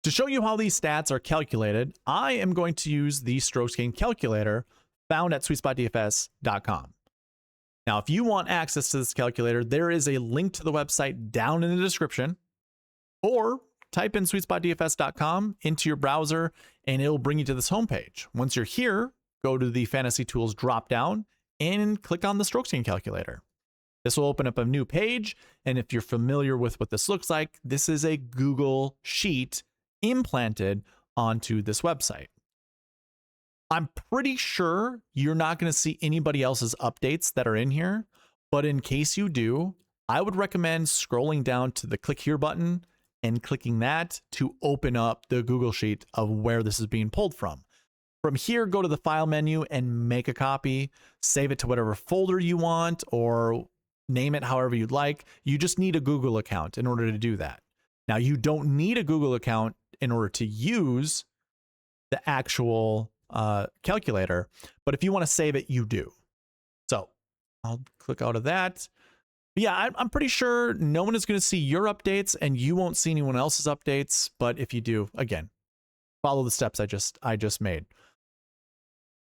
To show you how these stats are calculated, I am going to use the strokes gained calculator found at sweetspotdfs.com. Now, if you want access to this calculator, there is a link to the website down in the description, or type in sweetspotdfs.com into your browser and it'll bring you to this homepage. Once you're here, go to the Fantasy Tools drop-down and click on the strokes gained calculator. This will open up a new page, and if you're familiar with what this looks like, this is a Google Sheet implanted onto this website. I'm pretty sure you're not going to see anybody else's updates that are in here, but in case you do, I would recommend scrolling down to the click here button and clicking that to open up the Google Sheet of where this is being pulled from. From here, go to the file menu and make a copy, save it to whatever folder you want or name it however you'd like. You just need a Google account in order to do that. Now, you don't need a Google account in order to use the actual calculator, but if you want to save it, you do. So I'll click out of that. Yeah, I'm pretty sure no one is going to see your updates and you won't see anyone else's updates. But if you do, again, follow the steps I just made.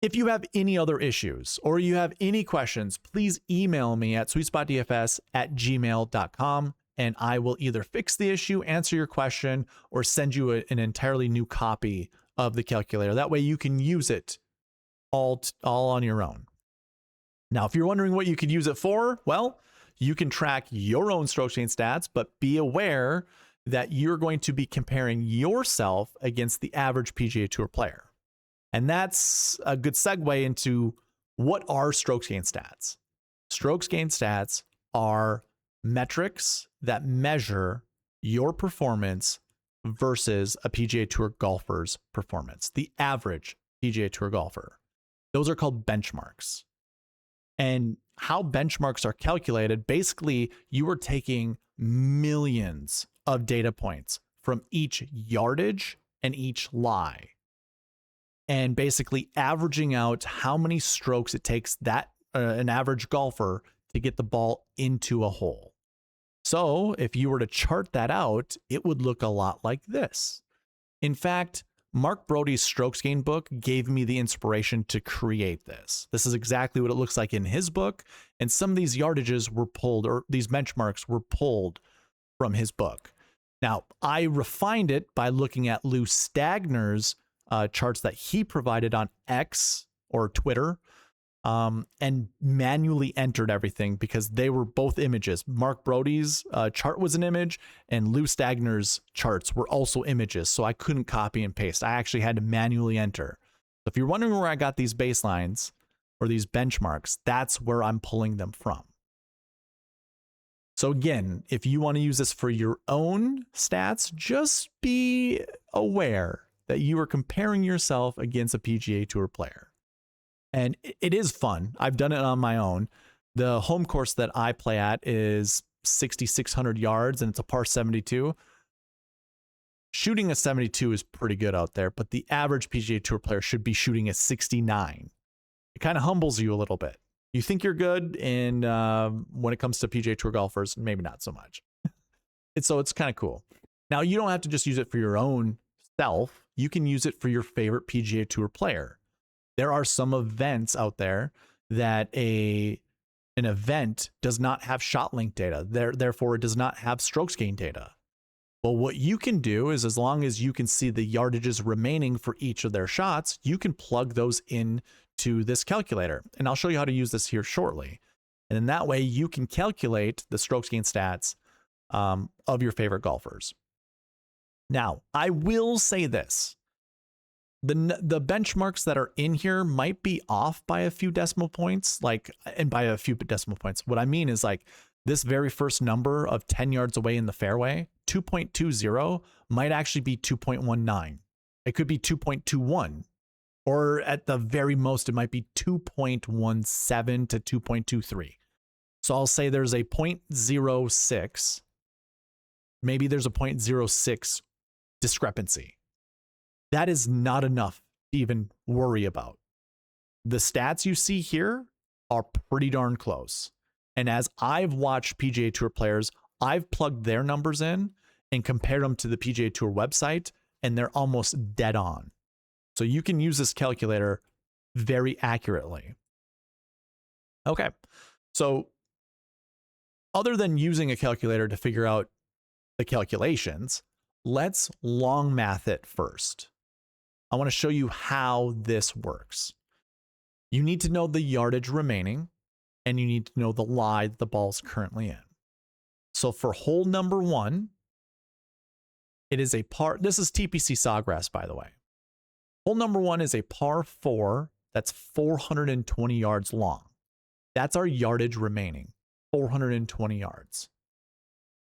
If you have any other issues or you have any questions, please email me at sweetspotdfs@gmail.com and I will either fix the issue, answer your question, or send you an entirely new copy of the calculator. That way you can use it all on your own. Now, if you're wondering what you could use it for, well, you can track your own strokes gained stats, but be aware that you're going to be comparing yourself against the average PGA Tour player. And that's a good segue into what are strokes gained stats. Strokes gained stats are metrics that measure your performance versus a PGA Tour golfer's performance, the average PGA Tour golfer. Those are called benchmarks. And how benchmarks are calculated, basically, you are taking millions of data points from each yardage and each lie, and basically averaging out how many strokes it takes that an average golfer to get the ball into a hole. So if you were to chart that out, it would look a lot like this. In fact, Mark Brody's strokes gained book gave me the inspiration to create this. This is exactly what it looks like in his book. And some of these yardages were pulled, or these benchmarks were pulled from his book. Now, I refined it by looking at Lou Stagner's charts that he provided on X or Twitter, and manually entered everything because they were both images. Mark Brody's chart was an image and Lou Stagner's charts were also images. So I couldn't copy and paste. I actually had to manually enter. So if you're wondering where I got these baselines or these benchmarks, that's where I'm pulling them from. So again, if you want to use this for your own stats, just be aware that you are comparing yourself against a PGA Tour player. And it is fun. I've done it on my own. The home course that I play at is 6,600 yards and it's a par 72. Shooting a 72 is pretty good out there, but the average PGA Tour player should be shooting a 69. It kind of humbles you a little bit. You think you're good, and when it comes to PGA Tour golfers, maybe not so much. It's kind of cool. Now, you don't have to just use it for your own self. You can use it for your favorite PGA Tour player. There are some events out there that an event does not have shot link data. Therefore, it does not have strokes gained data. Well, what you can do is, as long as you can see the yardages remaining for each of their shots, you can plug those in to this calculator. And I'll show you how to use this here shortly. And then that way you can calculate the strokes gained stats of your favorite golfers. Now, I will say this. The benchmarks that are in here might be off by a few decimal points, and by a few decimal points, what I mean is like this very first number of 10 yards away in the fairway, 2.20 might actually be 2.19. It could be 2.21, or at the very most, it might be 2.17 to 2.23. So I'll say there's a 0.06, maybe there's a 0.06 discrepancy. That is not enough to even worry about. The stats you see here are pretty darn close. And as I've watched PGA Tour players, I've plugged their numbers in and compared them to the PGA Tour website. and they're almost dead on. So you can use this calculator very accurately. Okay, so other than using a calculator to figure out the calculations, let's long math it first. I want to show you how this works. You need to know the yardage remaining, and you need to know the lie that the ball's currently in. So for hole number 1, it is a par. This is TPC Sawgrass, by the way. Hole number 1 is a par 4 that's 420 yards long. That's our yardage remaining, 420 yards.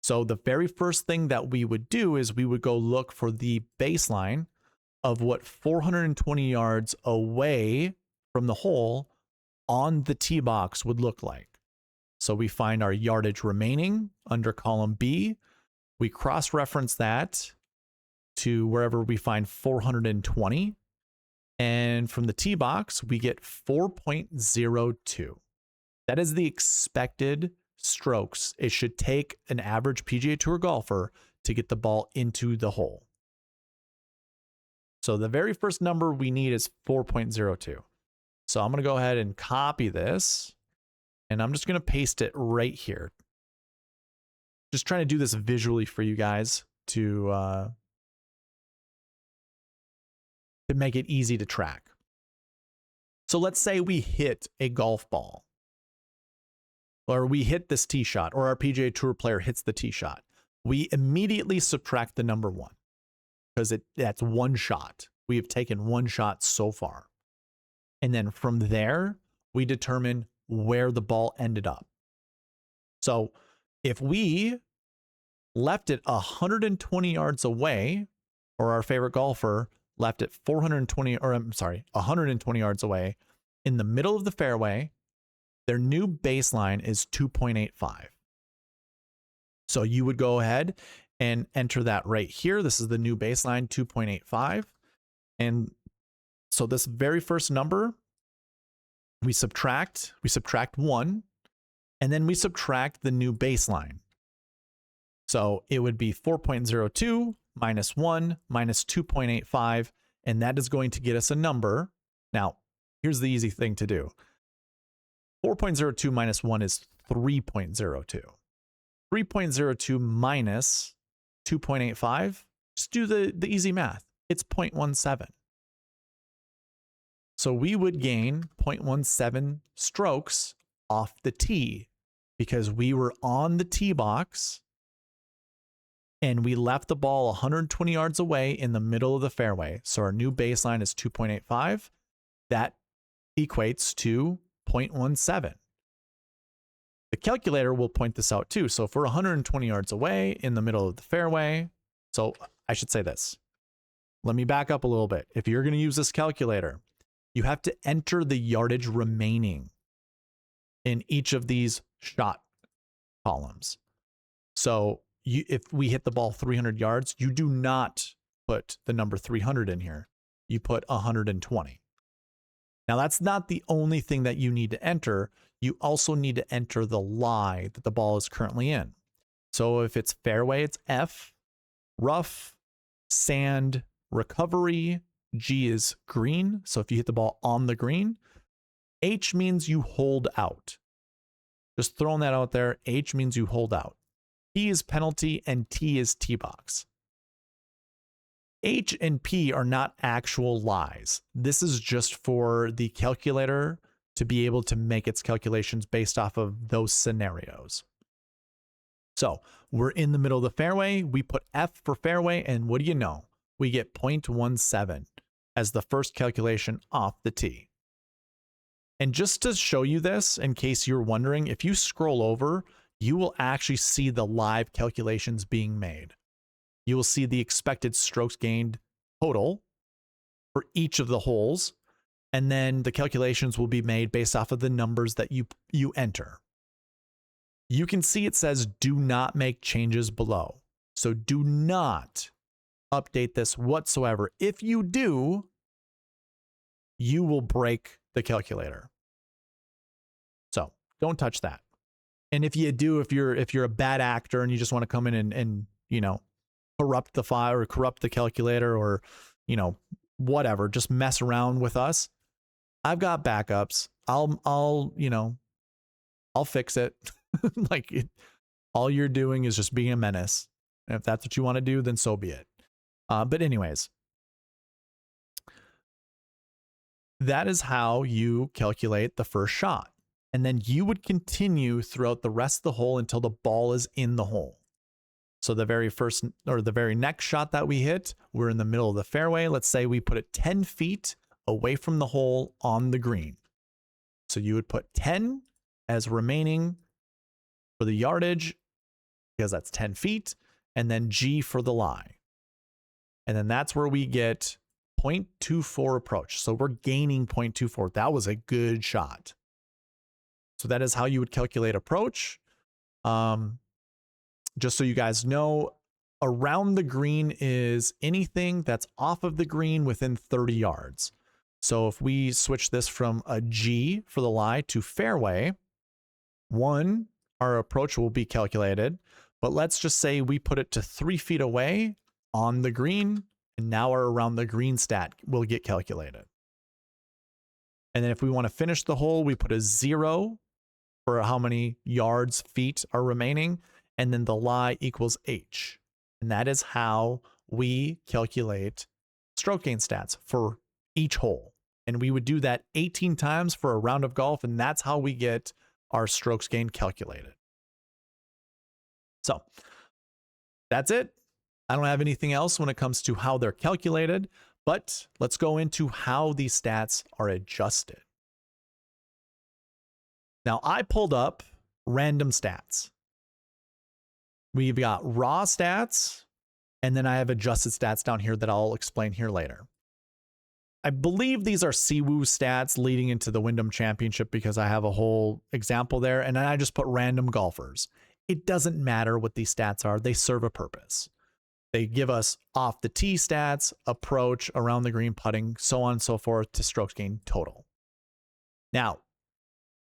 So the very first thing that we would do is we would go look for the baseline of what 420 yards away from the hole on the tee box would look like. So we find our yardage remaining under column B. We cross-reference that to wherever we find 420. And from the tee box, we get 4.02. That is the expected strokes it should take an average PGA Tour golfer to get the ball into the hole. So the very first number we need is 4.02. So I'm going to go ahead and copy this, and I'm just going to paste it right here. Just trying to do this visually for you guys to make it easy to track. So let's say we hit a golf ball, or we hit this tee shot, or our PGA Tour player hits the tee shot. We immediately subtract the number 1 because that's one shot. We have taken one shot so far. And then from there, we determine where the ball ended up. So if we left it 120 yards away, or our favorite golfer left it 120 yards away in the middle of the fairway, their new baseline is 2.85. So you would go ahead and enter that right here. This is the new baseline, 2.85. And so this very first number, we subtract 1, and then we subtract the new baseline. So it would be 4.02 minus 1 minus 2.85, and that is going to get us a number. Now, here's the easy thing to do. 4.02 minus 1 is 3.02. 3.02 minus 2.85, just do the easy math. It's 0.17. So we would gain 0.17 strokes off the tee because we were on the tee box and we left the ball 120 yards away in the middle of the fairway. So our new baseline is 2.85. That equates to 0.17. The calculator will point this out too. So if we're 120 yards away in the middle of the fairway, so I should say this. Let me back up a little bit. If you're going to use this calculator, you have to enter the yardage remaining in each of these shot columns. So if we hit the ball 300 yards, you do not put the number 300 in here. You put 120. Now, that's not the only thing that you need to enter. You also need to enter the lie that the ball is currently in. So if it's fairway, it's F, rough, sand, recovery, G is green. So if you hit the ball on the green, H means you hold out. Just throwing that out there. H means you hold out. P is penalty and T is tee box. H and P are not actual lies. This is just for the calculator to be able to make its calculations based off of those scenarios. So we're in the middle of the fairway. We put F for fairway, and what do you know? We get 0.17 as the first calculation off the tee. And just to show you this, in case you're wondering, if you scroll over, you will actually see the live calculations being made. You will see the expected strokes gained total for each of the holes, and then the calculations will be made based off of the numbers that you enter. You can see it says do not make changes below. So do not update this whatsoever. If you do, you will break the calculator. So don't touch that. And if you do, if you're a bad actor and you just want to come in and you know, corrupt the file or corrupt the calculator or, you know, whatever, just mess around with us, I've got backups. I'll fix it. All you're doing is just being a menace. And if that's what you want to do, then so be it. But anyways, that is how you calculate the first shot. And then you would continue throughout the rest of the hole until the ball is in the hole. So the very first or the very next shot that we hit, we're in the middle of the fairway. Let's say we put it 10 feet away from the hole on the green. So you would put 10 as remaining for the yardage because that's 10 feet, and then G for the lie. And then that's where we get 0.24 approach. So we're gaining 0.24. That was a good shot. So that is how you would calculate approach. Just so you guys know, around the green is anything that's off of the green within 30 yards. So if we switch this from a G for the lie to fairway, one, our approach will be calculated, but let's just say we put it to 3 feet away on the green, and now our around the green stat will get calculated. And then if we want to finish the hole, we put a 0 for how many yards, feet are remaining, and then the lie equals H. And that is how we calculate stroke gain stats for each hole. And we would do that 18 times for a round of golf, and that's how we get our strokes gained calculated. So that's it. I don't have anything else when it comes to how they're calculated, but let's go into how these stats are adjusted. Now, I pulled up random stats. We've got raw stats, and then I have adjusted stats down here that I'll explain here later. I believe these are Siwoo stats leading into the Wyndham Championship because I have a whole example there, and then I just put random golfers. It doesn't matter what these stats are. They serve a purpose. They give us off the tee stats, approach, around the green putting, so on and so forth to strokes gained total. Now,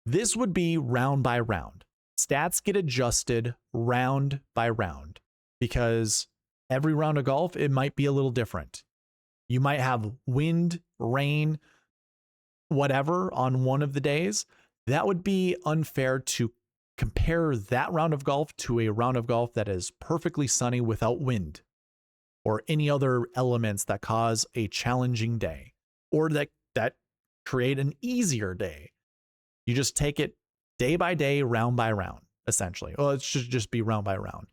this would be round by round. Stats get adjusted round by round because every round of golf, it might be a little different. You might have wind, rain, whatever on one of the days. That would be unfair to compare that round of golf to a round of golf that is perfectly sunny without wind or any other elements that cause a challenging day or that create an easier day. You just take it day by day, round by round, essentially. Well, it should just be round by round,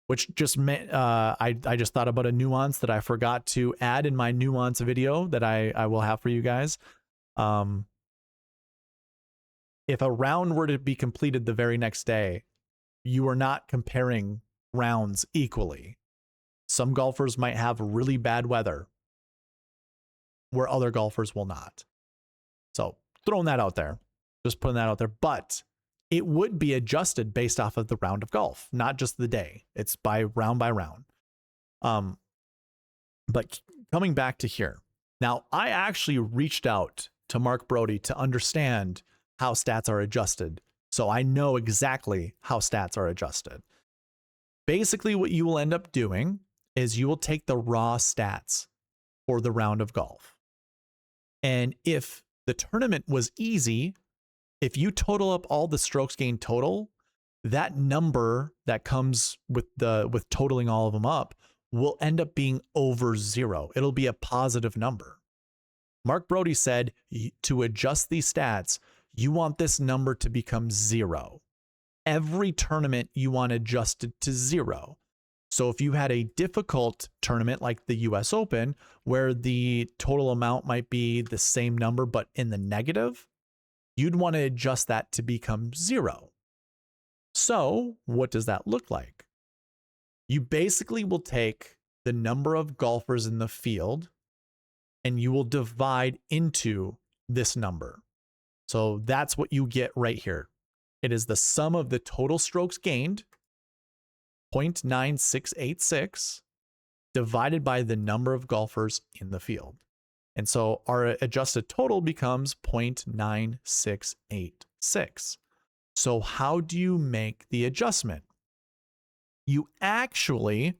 which just meant I just thought about a nuance that I forgot to add in my nuance video that I will have for you guys. If a round were to be completed the very next day, you are not comparing rounds equally. Some golfers might have really bad weather where other golfers will not. So throwing that out there, just putting that out there, but it would be adjusted based off of the round of golf, not just the day. It's by round. But coming back to here, now I actually reached out to Mark Brody to understand how stats are adjusted. So I know exactly how stats are adjusted. Basically, what you will end up doing is you will take the raw stats for the round of golf. And if the tournament was easy, if you total up all the strokes gained total, that number that comes with totaling all of them up will end up being over 0. It'll be a positive number. Mark Brody said to adjust these stats, you want this number to become 0. Every tournament you want adjusted to 0. So if you had a difficult tournament like the US Open, where the total amount might be the same number but in the negative, you'd want to adjust that to become 0. So what does that look like? You basically will take the number of golfers in the field and you will divide into this number. So that's what you get right here. It is the sum of the total strokes gained, 0.9686, divided by the number of golfers in the field. And so our adjusted total becomes 0.9686. So how do you make the adjustment? You actually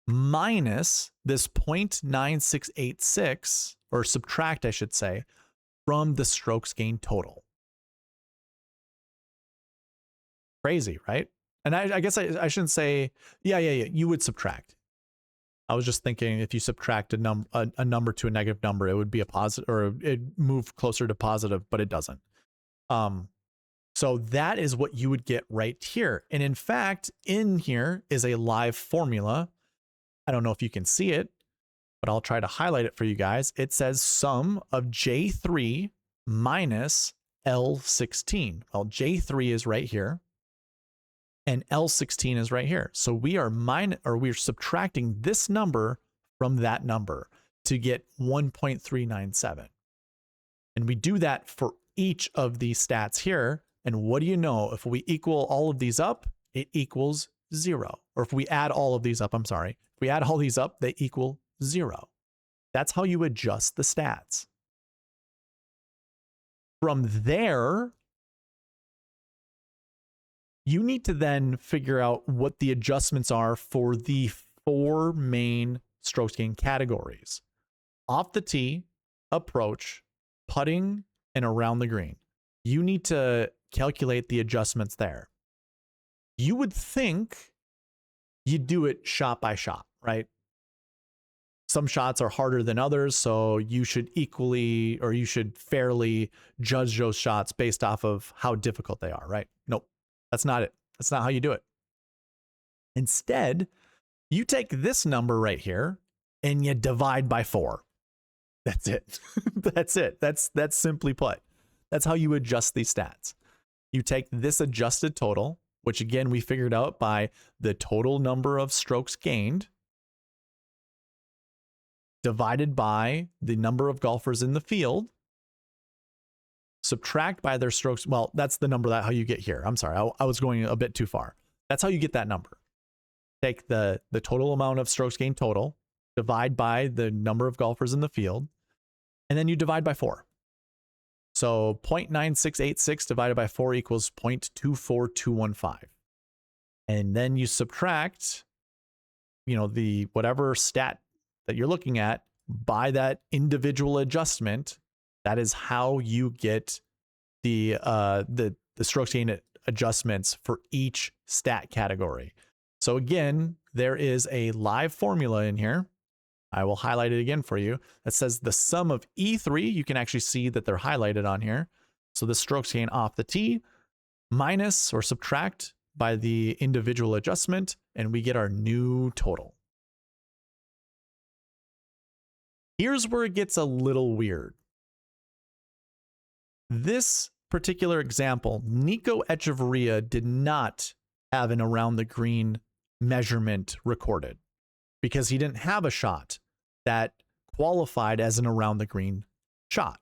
minus this 0.9686, or subtract, I should say, from the strokes gained total. Crazy, right? And I guess I shouldn't say, yeah, you would subtract. I was just thinking if you subtract a number to a negative number, it would be a positive, or it move closer to positive, but it doesn't. So that is what you would get right here. And in fact, in here is a live formula. I don't know if you can see it, but I'll try to highlight it for you guys. It says sum of J3 minus L16. Well, J3 is right here, and L16 is right here. So we are we're subtracting this number from that number to get 1.397. And we do that for each of these stats here. And what do you know? If we equal all of these up, it equals 0. Or if we add all of these up, if we add all these up, they equal 0. That's how you adjust the stats. From there, you need to then figure out what the adjustments are for the 4 main strokes gained categories: off the tee, approach, putting, and around the green. You need to calculate the adjustments there. You would think you do it shot by shot, right? Some shots are harder than others, so you should equally, or you should fairly judge those shots based off of how difficult they are, right? Nope, that's not it. That's not how you do it. Instead, you take this number right here and you divide by 4. That's it. That's it. That's simply put. That's how you adjust these stats. You take this adjusted total, which again, we figured out by the total number of strokes gained, divided by the number of golfers in the field, subtract by their strokes. Well, that's the number, that how you get here. I'm sorry, I was going a bit too far. That's how you get that number. Take the total amount of strokes gained total, divide by the number of golfers in the field, and then you divide by 4. So 0.9686 divided by 4 equals 0.24215. And then you subtract, the whatever stat that you're looking at by that individual adjustment. That is how you get the strokes gained adjustments for each stat category. So again, there is a live formula in here. I will highlight it again for you. That says the sum of E3. You can actually see that they're highlighted on here. So the strokes gained off the tee minus or subtract by the individual adjustment, and we get our new total. Here's where it gets a little weird. This particular example, Nico Echeverria did not have an around the green measurement recorded because he didn't have a shot that qualified as an around the green shot.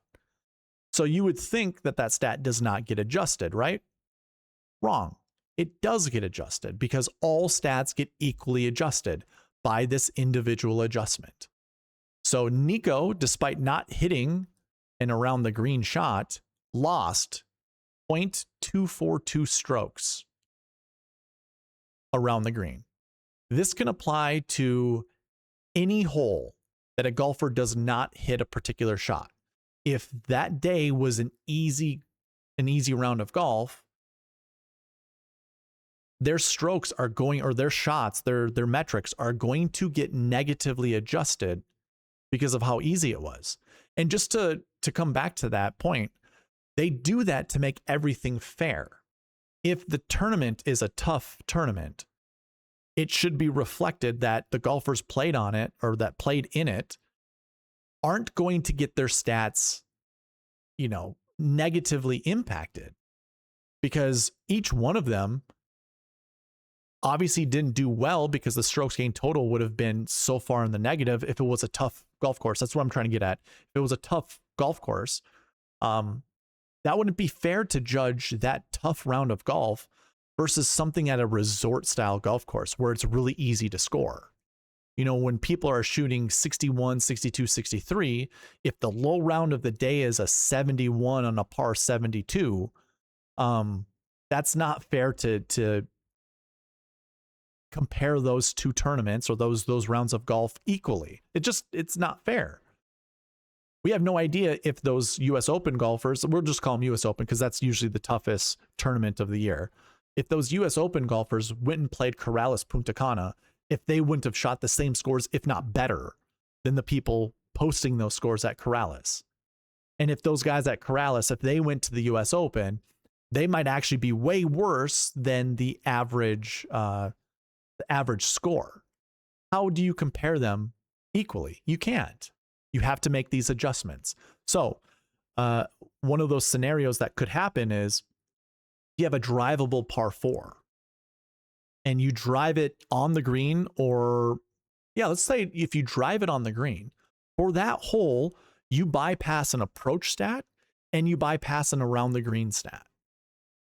So you would think that that stat does not get adjusted, right? Wrong. It does get adjusted because all stats get equally adjusted by this individual adjustment. So Nico, despite not hitting an around the green shot, lost 0.242 strokes around the green. This can apply to any hole that a golfer does not hit a particular shot. If that day was an easy round of golf, their strokes are going, or their shots, their metrics are going to get negatively adjusted because of how easy it was. And just to come back to that point, they do that to make everything fair. If the tournament is a tough tournament, it should be reflected that the golfers played on it, or that played in it, aren't going to get their stats, negatively impacted, because each one of them obviously didn't do well because the strokes gained total would have been so far in the negative if it was a tough golf course. That's what I'm trying to get at. If it was a tough golf course, that wouldn't be fair to judge that tough round of golf versus something at a resort style golf course where it's really easy to score. When people are shooting 61, 62, 63, if the low round of the day is a 71 on a par 72, that's not fair to compare those two tournaments or those rounds of golf equally. It's not fair. We have no idea if those US Open golfers, we'll just call them US Open because that's usually the toughest tournament of the year. If those US Open golfers went and played Corales Punta Cana, if they wouldn't have shot the same scores, if not better, than the people posting those scores at Corales. And if those guys at Corales, if they went to the US Open, they might actually be way worse than the average score. How do you compare them equally? You can't. You have to make these adjustments. So one of those scenarios that could happen is you have a drivable par 4 and you drive it on the green, or let's say if you drive it on the green, for that hole, you bypass an approach stat and you bypass an around the green stat.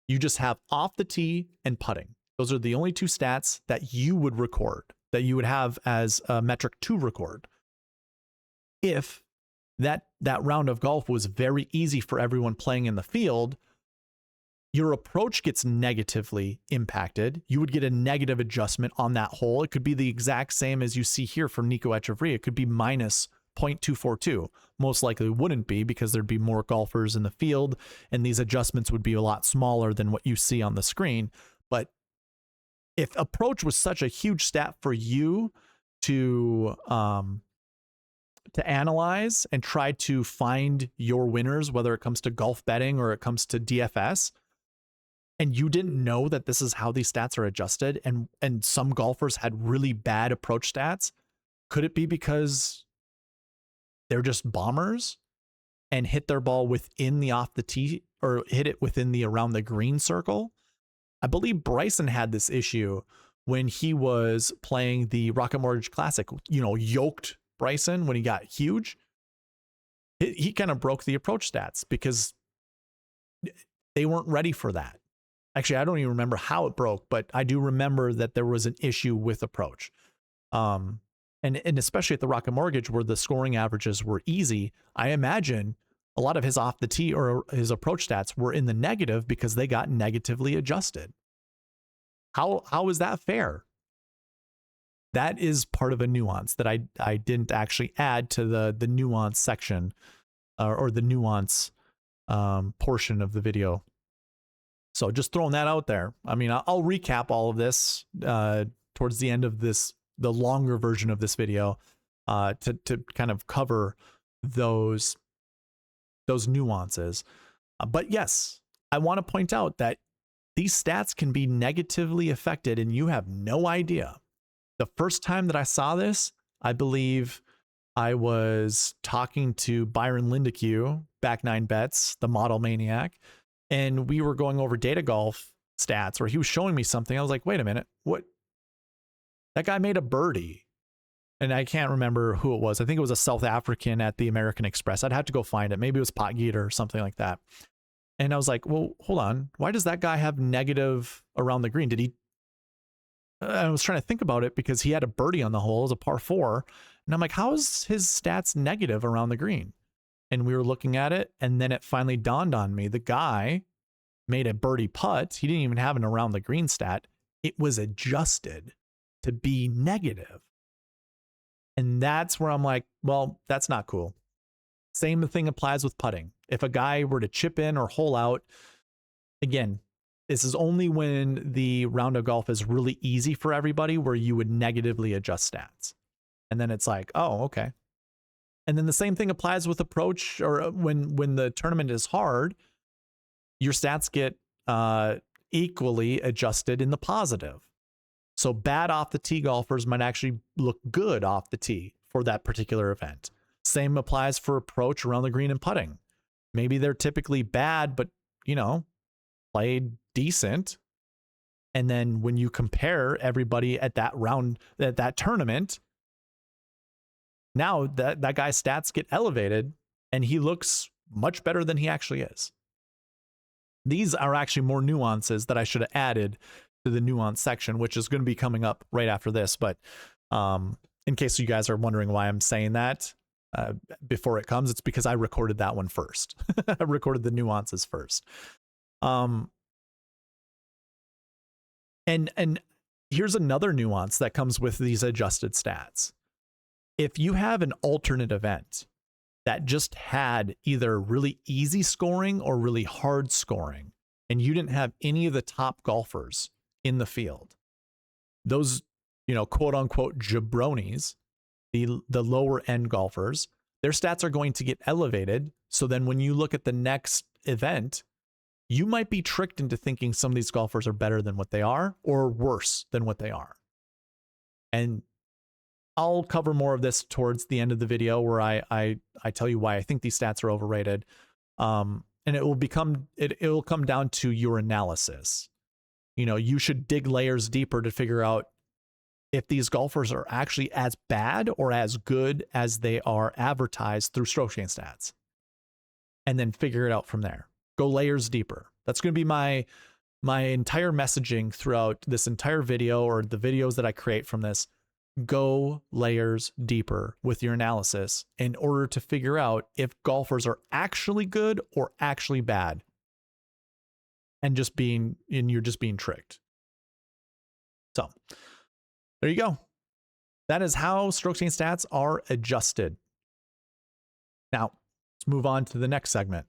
You just have off the tee and putting. Those are the only two stats that you would record, that you would have as a metric to record. If that round of golf was very easy for everyone playing in the field, your approach gets negatively impacted. You would get a negative adjustment on that hole. It could be the exact same as you see here from Nico Echeverria. It could be minus 0.242. Most likely wouldn't be because there'd be more golfers in the field and these adjustments would be a lot smaller than what you see on the screen. But if approach was such a huge stat for you to analyze and try to find your winners, whether it comes to golf betting or it comes to DFS, and you didn't know that this is how these stats are adjusted, and some golfers had really bad approach stats, could it be because they're just bombers and hit their ball within the off the tee or hit it within the around the green circle? I believe Bryson had this issue when he was playing the Rocket Mortgage Classic, yoked Bryson when he got huge. He kind of broke the approach stats because they weren't ready for that. Actually, I don't even remember how it broke, but I do remember that there was an issue with approach. And especially at the Rocket Mortgage where the scoring averages were easy, I imagine a lot of his off the tee or his approach stats were in the negative because they got negatively adjusted. How is that fair? That is part of a nuance that I didn't actually add to the nuance section or the nuance portion of the video. So just throwing that out there. I mean, I'll recap all of this towards the end of the longer version of this video to kind of cover those nuances. But yes, I want to point out that these stats can be negatively affected and you have no idea. The first time that I saw this, I believe I was talking to Byron Lindeque, Back Nine Bets, the model maniac, and we were going over data golf stats, or he was showing me something. I was like, wait a minute, what? That guy made a birdie. And I can't remember who it was. I think it was a South African at the American Express. I'd have to go find it. Maybe it was Pot Geeter or something like that. And I was like, well, hold on. Why does that guy have negative around the green? I was trying to think about it because he had a birdie on the hole. It was a par 4. And I'm like, how is his stats negative around the green? And we were looking at it. And then it finally dawned on me. The guy made a birdie putt. He didn't even have an around the green stat. It was adjusted to be negative. And that's where I'm like, well, that's not cool. Same thing applies with putting. If a guy were to chip in or hole out, again, this is only when the round of golf is really easy for everybody where you would negatively adjust stats. And then it's like, oh, okay. And then the same thing applies with approach, or when the tournament is hard, your stats get equally adjusted in the positive. So bad off the tee golfers might actually look good off the tee for that particular event. Same applies for approach around the green and putting. Maybe they're typically bad, but played decent. And then when you compare everybody at that round, at that tournament, now that guy's stats get elevated and he looks much better than he actually is. These are actually more nuances that I should have added to the nuance section, which is going to be coming up right after this. But in case you guys are wondering why I'm saying that before it comes, it's because I recorded that one first. I recorded the nuances first. And here's another nuance that comes with these adjusted stats. If you have an alternate event that just had either really easy scoring or really hard scoring, and you didn't have any of the top golfers in the field, those, quote unquote jabronis, the lower end golfers, their stats are going to get elevated. So then when you look at the next event, you might be tricked into thinking some of these golfers are better than what they are or worse than what they are. And I'll cover more of this towards the end of the video, where I tell you why I think these stats are overrated. And it will come down to your analysis. You should dig layers deeper to figure out if these golfers are actually as bad or as good as they are advertised through Strokes Gained Stats, and then figure it out from there. Go layers deeper. That's going to be my entire messaging throughout this entire video, or the videos that I create from this. Go layers deeper with your analysis in order to figure out if golfers are actually good or actually bad, and you're just being tricked. So there you go. That is how Strokes Gained Stats are adjusted. Now let's move on to the next segment.